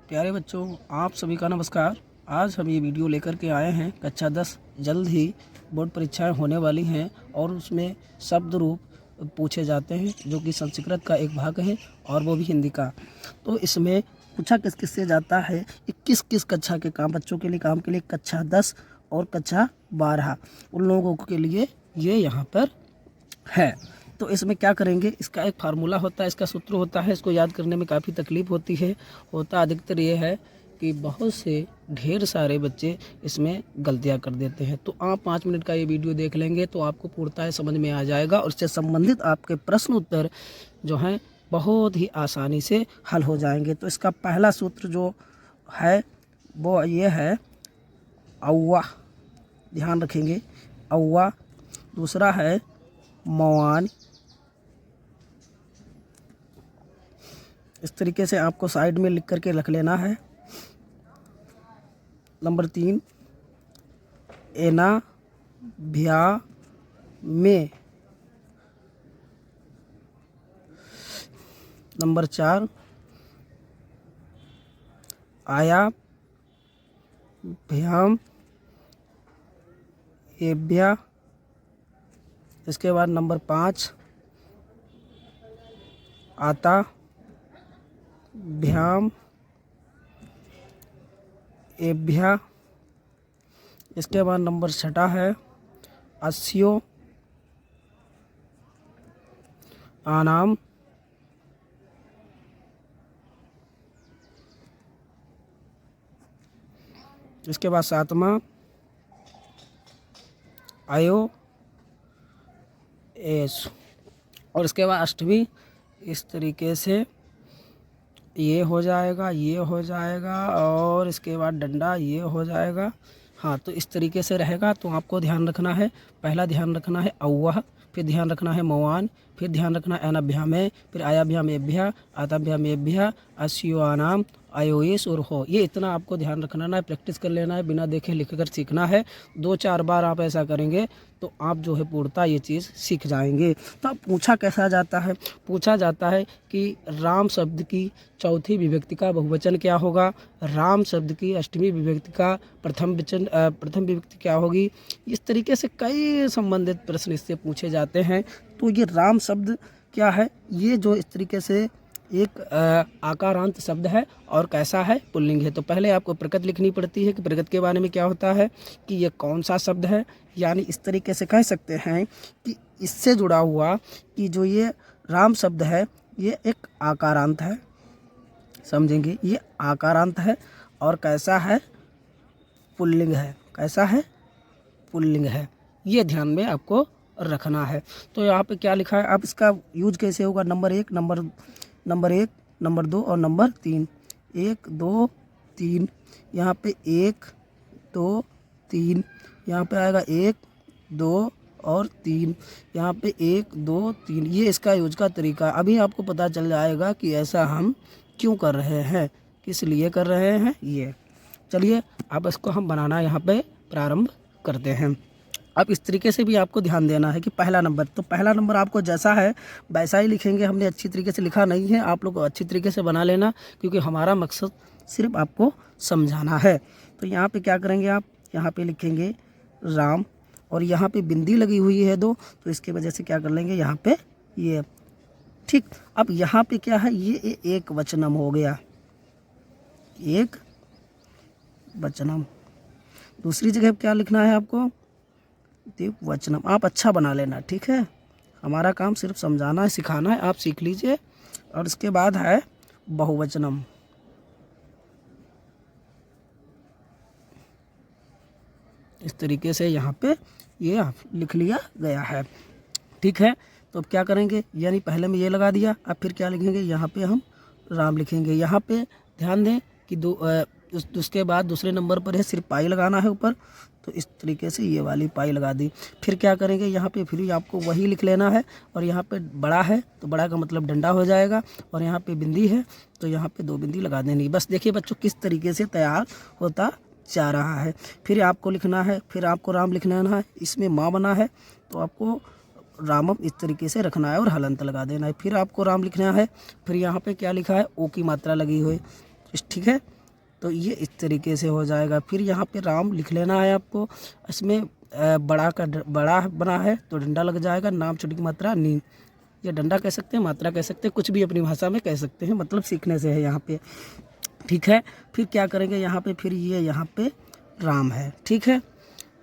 प्यारे बच्चों, आप सभी का नमस्कार। आज हम ये वीडियो लेकर के आए हैं कक्षा 10 जल्द ही बोर्ड परीक्षाएं होने वाली हैं और उसमें शब्द रूप पूछे जाते हैं जो कि संस्कृत का एक भाग है और वो भी हिंदी का। तो इसमें पूछा किस किस से जाता है, किस किस कक्षा के काम बच्चों के लिए काम के लिए कक्षा 10 और कक्षा 12 उन लोगों के लिए ये यहाँ पर है। तो इसमें क्या करेंगे, इसका एक फार्मूला होता है, इसका सूत्र होता है, इसको याद करने में काफ़ी तकलीफ़ होती है। होता अधिकतर ये है कि बहुत से ढेर सारे बच्चे इसमें गलतियां कर देते हैं। तो आप 5 मिनट का ये वीडियो देख लेंगे तो आपको पूर्णतः समझ में आ जाएगा और इससे संबंधित आपके प्रश्न उत्तर जो हैं बहुत ही आसानी से हल हो जाएंगे। तो इसका पहला सूत्र जो है वो ये है औवा, ध्यान रखेंगे औवा। दूसरा है मवान, इस तरीके से आपको साइड में लिख करके रख लेना है। नंबर 3 एना भ्या में। नंबर 4 आया भ्याम एभ्या। इसके बाद नंबर 5 आता भ्याम एभ्या। इसके बाद नंबर 6 है अस्यो आनाम। इसके बाद 7वां आयो एस। और इसके बाद 8वीं इस तरीके से ये हो जाएगा, ये हो जाएगा और इसके बाद डंडा ये हो जाएगा। हाँ, तो इस तरीके से रहेगा। तो आपको ध्यान रखना है, पहला ध्यान रखना है औवा, फिर ध्यान रखना है मवान, फिर ध्यान रखना है अनाभ्या में, फिर आयाभ्या में एभ्या, आताभ्या में एभ्या, अस्यो आनाम, आयोएस और हो। ये इतना आपको ध्यान रखना है, प्रैक्टिस कर लेना है, बिना देखे लिख कर सीखना है। 2-4 बार आप ऐसा करेंगे तो आप जो है पूर्णतः ये चीज़ सीख जाएंगे। तो अब पूछा कैसा जाता है, पूछा जाता है कि राम शब्द की चौथी विभक्ति का बहुवचन क्या होगा, राम शब्द की अष्टमी विभक्ति का प्रथम विभक्ति क्या होगी। इस तरीके से कई संबंधित प्रश्न इससे पूछे जाते हैं। तो ये राम शब्द क्या है, ये जो इस तरीके से एक आकारांत शब्द है और कैसा है, पुल्लिंग है। तो पहले आपको प्रकृत लिखनी पड़ती है कि प्रकृत के बारे में क्या होता है, कि ये कौन सा शब्द है। यानी इस तरीके से कह सकते हैं कि इससे जुड़ा हुआ कि जो ये राम शब्द है ये एक आकारांत है, समझेंगे, ये आकारांत है और कैसा है, पुल्लिंग है। कैसा है, पुल्लिंग है। ये ध्यान में आपको रखना है। तो यहाँ पे क्या लिखा है, अब इसका यूज कैसे होगा, नंबर 1, नंबर 2 और नंबर 3। 1 2 3, यहाँ पे 1 2 3, यहाँ पे आएगा 1 2 और 3, यहाँ पे 1 2 3। ये इसका यूज का तरीका। अभी आपको पता चल जाएगा कि ऐसा हम क्यों कर रहे हैं, किस लिए कर रहे हैं। ये चलिए अब इसको हम बनाना यहाँ पे प्रारंभ करते हैं। अब इस तरीके से भी आपको ध्यान देना है कि पहला नंबर, तो पहला नंबर आपको जैसा है वैसा ही लिखेंगे। हमने अच्छी तरीके से लिखा नहीं है, आप लोग को अच्छी तरीके से बना लेना, क्योंकि हमारा मकसद सिर्फ आपको समझाना है। तो यहाँ पे क्या करेंगे, आप यहाँ पे लिखेंगे राम और यहाँ पे बिंदी लगी हुई है 2, तो इसके वजह से क्या कर लेंगे यहाँ पे ये, ठीक। अब यहाँ पे क्या है, ये एक वचनम हो गया, एक वचनम। दूसरी जगह क्या लिखना है आपको, द्विवचनम। आप अच्छा बना लेना, ठीक है। हमारा काम सिर्फ समझाना है, सिखाना है, आप सीख लीजिए। और इसके बाद है बहुवचनम। इस तरीके से यहाँ पे ये लिख लिया गया है, ठीक है। तो अब क्या करेंगे, यानी पहले में ये लगा दिया, अब फिर क्या लिखेंगे, यहाँ पे हम राम लिखेंगे। यहाँ पे ध्यान दें कि उसके बाद दूसरे नंबर पर है सिर्फ पाई लगाना है ऊपर, तो इस तरीके से ये वाली पाई लगा दी। फिर क्या करेंगे, यहाँ पे फिर आपको वही लिख लेना है और यहाँ पे बड़ा है तो बड़ा का मतलब डंडा हो जाएगा, और यहाँ पे बिंदी है तो यहाँ पे 2 बिंदी लगा देनी। बस देखिए बच्चों किस तरीके से तैयार होता जा रहा है। फिर आपको लिखना है, फिर आपको राम लिखना है, इसमें माँ बना है तो आपको रामम इस तरीके से रखना है और हलंत लगा देना है। फिर आपको राम लिखना है, फिर यहाँ पे क्या लिखा है, ओ की मात्रा लगी हुई, ठीक है। तो ये इस तरीके से हो जाएगा। फिर यहाँ पे राम लिख लेना है आपको। इसमें बड़ा बना है तो डंडा लग जाएगा, नाम छोटी की मात्रा नी, ये डंडा कह सकते हैं, मात्रा कह सकते हैं, कुछ भी अपनी भाषा में कह सकते हैं, मतलब सीखने से है यहाँ पे। ठीक है, फिर क्या करेंगे यहाँ पे, फिर ये यहाँ पे राम है। ठीक है,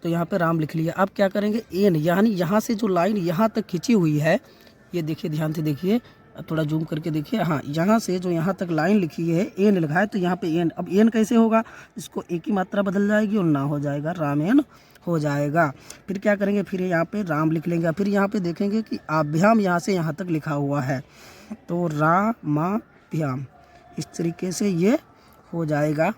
तो यहाँ पे राम लिख लिया। अब क्या करेंगे, एन, यानी यहाँ से जो लाइन यहाँ तक खींची हुई है, ये देखिए, ध्यान से देखिए, थोड़ा जूम करके देखिए। हाँ, यहाँ से जो यहाँ तक लाइन लिखी है, एन लिखा है, तो यहाँ पे एन। अब एन कैसे होगा, इसको एक ही मात्रा बदल जाएगी और ना हो जाएगा, रामेन हो जाएगा। फिर क्या करेंगे, फिर यहाँ पे राम लिख लेंगे। फिर यहाँ पे देखेंगे कि आभ्याम यहाँ से यहाँ तक लिखा हुआ है, तो रामाभ्याम, इस तरीके से ये हो जाएगा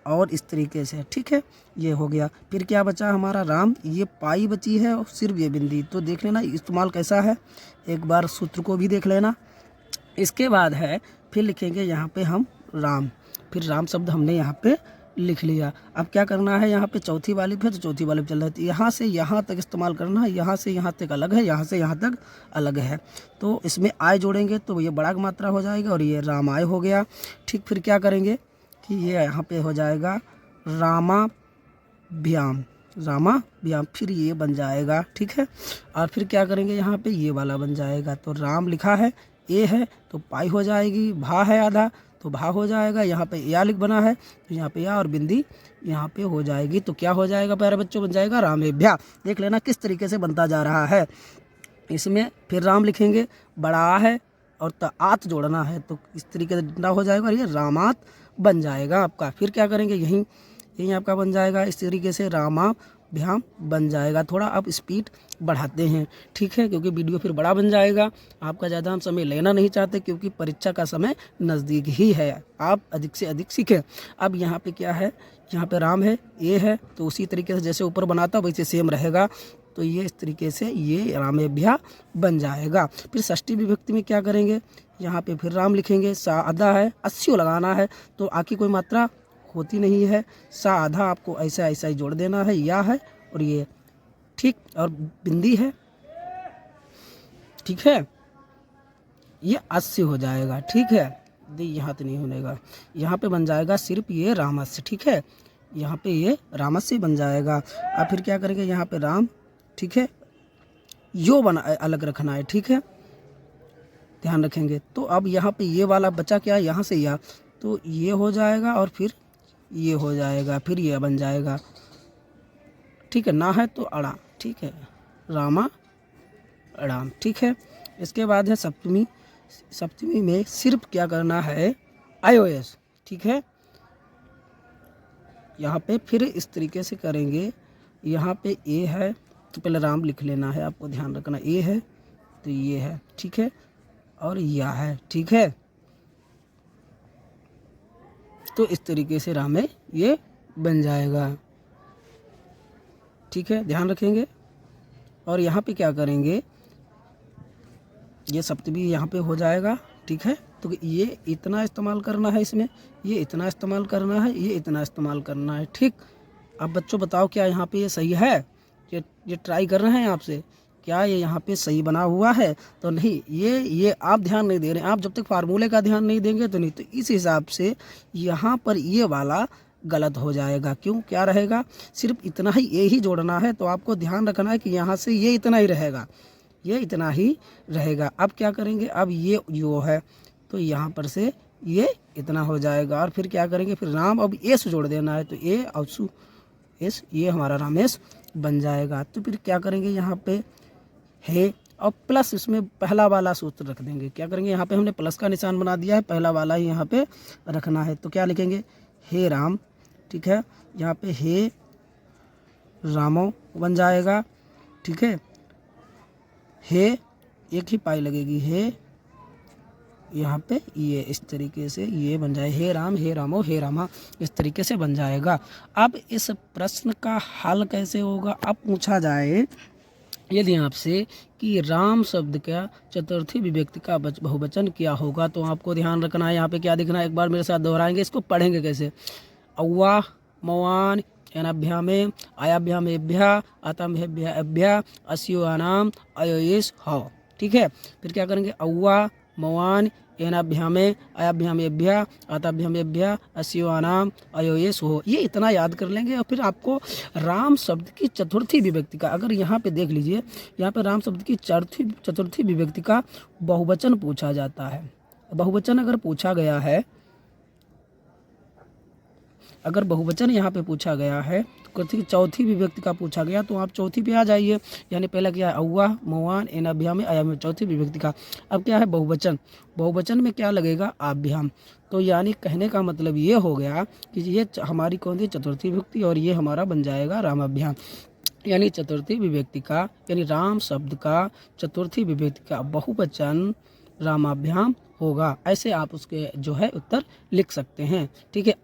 और इस तरीके से। ठीक है, ये हो गया। फिर क्या बचा हमारा राम, ये पाई बची है और सिर्फ ये बिंदी, तो देख लेना इस्तेमाल कैसा है, एक बार सूत्र को भी देख लेना। इसके बाद है, फिर लिखेंगे यहाँ पे हम राम, फिर राम शब्द हमने यहाँ पे लिख लिया। अब क्या करना है, यहाँ पे चौथी वाली पे, तो चौथी वाली पे चल रही है, यहाँ से यहाँ तक इस्तेमाल करना है, यहाँ से यहाँ तक अलग है, यहाँ से यहाँ तक अलग है, तो इसमें आय जोड़ेंगे तो ये बड़ा मात्रा हो जाएगा और ये राम आय हो गया। ठीक, फिर क्या करेंगे कि ये यहाँ पे हो जाएगा रामाभ्याम, रामाभ्याम, फिर ये बन जाएगा। ठीक है, और फिर क्या करेंगे, यहाँ पे ये वाला बन जाएगा, तो राम लिखा है, ए है तो पाई हो जाएगी, भा है आधा तो भा हो जाएगा, यहाँ पे या लिख बना है तो यहाँ पे या और बिंदी यहाँ पे हो जाएगी, तो क्या हो जाएगा प्यारे बच्चों, बन जाएगा रामेभ्या। देख लेना किस तरीके से बनता जा रहा है। इसमें फिर राम लिखेंगे, बड़ा है और आत जोड़ना है, तो इस तरीके से डंडा हो जाएगा और ये रामात बन जाएगा आपका। फिर क्या करेंगे, यहीं आपका बन जाएगा इस तरीके से रामाभ्याम बन जाएगा। थोड़ा आप स्पीड बढ़ाते हैं, ठीक है, क्योंकि वीडियो फिर बड़ा बन जाएगा, आपका ज़्यादा हम समय लेना नहीं चाहते क्योंकि परीक्षा का समय नज़दीक ही है, आप अधिक से अधिक सीखें। अब यहाँ पे क्या है, यहाँ पे राम है, ए है, तो उसी तरीके से जैसे ऊपर बनाता वैसे सेम रहेगा, तो ये इस तरीके से ये रामेभ्या बन जाएगा। फिर षष्ठी विभक्ति में क्या करेंगे, यहाँ पे फिर राम लिखेंगे, सा आधा है, अस्यो लगाना है, तो आकी कोई मात्रा होती नहीं है, सा आधा आपको ऐसा ऐसा ही जोड़ देना है, या है और ये, ठीक, और बिंदी है, ठीक है, ये अस्सी हो जाएगा। ठीक है, यहाँ तो नहीं होनेगा, यहाँ पे बन जाएगा सिर्फ ये रामस्य। ठीक है, यहाँ पे ये रामस्य बन जाएगा। अब फिर क्या करेंगे, यहाँ पे राम, ठीक है, यो बना अलग रखना है, ठीक है, ध्यान रखेंगे। तो अब यहाँ पे ये वाला बचा क्या, यहाँ से या, तो ये हो जाएगा और फिर ये हो जाएगा, फिर ये बन जाएगा, ठीक है, ना है तो अड़ा, ठीक है, रामा अड़ाम। ठीक है, इसके बाद है सप्तमी। सप्तमी में सिर्फ क्या करना है, आयोएस, ठीक है, यहाँ पे फिर इस तरीके से करेंगे, यहाँ पे ए है तो पहले राम लिख लेना है, आपको ध्यान रखना, ए है तो ये है, ठीक है, और या है, ठीक है, तो इस तरीके से राम में ये बन जाएगा। ठीक है, ध्यान रखेंगे। और यहाँ पे क्या करेंगे, ये सप्तमी यहाँ पे हो जाएगा, ठीक है, तो ये इतना इस्तेमाल करना है, इसमें ये इतना इस्तेमाल करना है, ये इतना इस्तेमाल करना है। ठीक, अब बच्चों बताओ क्या यहाँ पे ये सही है, ये ट्राई कर रहे हैं आपसे, क्या ये यहाँ पे सही बना हुआ है, तो नहीं, ये आप ध्यान नहीं दे रहे हैं, आप जब तक फार्मूले का ध्यान नहीं देंगे तो नहीं, तो इस हिसाब से यहाँ पर ये वाला गलत हो जाएगा। क्यों, क्या रहेगा, सिर्फ इतना ही ये ही जोड़ना है, तो आपको ध्यान रखना है कि यहाँ से ये इतना ही रहेगा, ये इतना ही रहेगा। अब क्या करेंगे, अब ये यो है तो यहाँ पर से ये इतना हो जाएगा, और फिर क्या करेंगे, फिर राम, अब एस जोड़ देना है, तो ए और सु एस, ये हमारा रामेश बन जाएगा। तो फिर क्या करेंगे, यहाँ पे है और प्लस इसमें पहला वाला सूत्र रख देंगे। क्या करेंगे, यहाँ पे हमने प्लस का निशान बना दिया है, पहला वाला ही यहाँ पे रखना है, तो क्या लिखेंगे, हे राम, ठीक है, यहाँ पे हे रामो बन जाएगा, ठीक है, हे एक ही पाई लगेगी, हे यहाँ पे ये इस तरीके से ये बन जाए, हे राम, हे रामो, हे रामा, इस तरीके से बन जाएगा। अब इस प्रश्न का हल कैसे होगा, अब पूछा जाए यदि आपसे कि राम शब्द का चतुर्थी विभक्ति का बहुवचन क्या होगा, तो आपको ध्यान रखना है, यहाँ पे क्या दिखना है, एक बार मेरे साथ दोहराएंगे, इसको पढ़ेंगे कैसे, औवा मवान एनाभ्या में आयाभ्या में एभ्या आताभ्या अभ्या अस्यो आनाम अयोयस हो। ठीक है, फिर क्या करेंगे, औवा मवान एनाभ्यामे अयाभ्यामेभ्यः अताभ्यामेभ्यः अस्योनाम अयोये सो। ये इतना याद कर लेंगे और फिर आपको राम शब्द की चतुर्थी विभक्ति का, अगर यहाँ पे देख लीजिए, यहाँ पे राम शब्द की चतुर्थी विभक्ति का बहुवचन पूछा जाता है। बहुवचन अगर पूछा गया है, अगर बहुवचन यहाँ पे पूछा गया है, तो चौथी विभक्ति का पूछा गया तो आप चौथी पे आ जाइए। यानी पहला क्या है, औवा, मवान, एनाभ्याम, अयाम, चौथी विभक्ति का। अब क्या है बहुवचन, बहुवचन में क्या लगेगा, आभ्याम। तो यानी कहने का मतलब ये हो गया कि ये हमारी कौन सी चतुर्थी विभक्ति और ये हमारा बन जाएगा रामाभ्याम। यानी चतुर्थी विभक्ति का, यानी राम शब्द का चतुर्थी विभक्ति का बहुवचन रामाभ्याम होगा। ऐसे आप उसके जो है उत्तर लिख सकते हैं। ठीक है,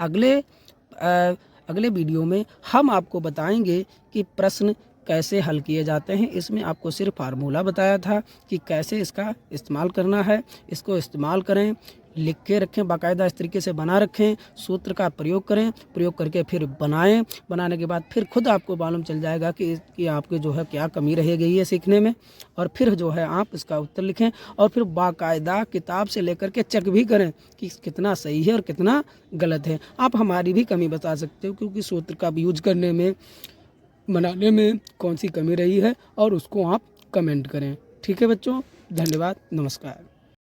अगले वीडियो में हम आपको बताएंगे कि प्रश्न कैसे हल किए जाते हैं। इसमें आपको सिर्फ फार्मूला बताया था कि कैसे इसका इस्तेमाल करना है। इसको इस्तेमाल करें, लिख के रखें, बाकायदा इस तरीके से बना रखें, सूत्र का प्रयोग करें, प्रयोग करके फिर बनाएं। बनाने के बाद फिर खुद आपको मालूम चल जाएगा कि आपके जो है क्या कमी रह गई है सीखने में, और फिर जो है आप इसका उत्तर लिखें और फिर बाकायदा किताब से लेकर के चेक भी करें कि कितना सही है और कितना गलत है। आप हमारी भी कमी बता सकते हो, क्योंकि सूत्र का यूज करने में, बनाने में कौन सी कमी रही है और उसको आप कमेंट करें। ठीक है बच्चों, धन्यवाद, नमस्कार।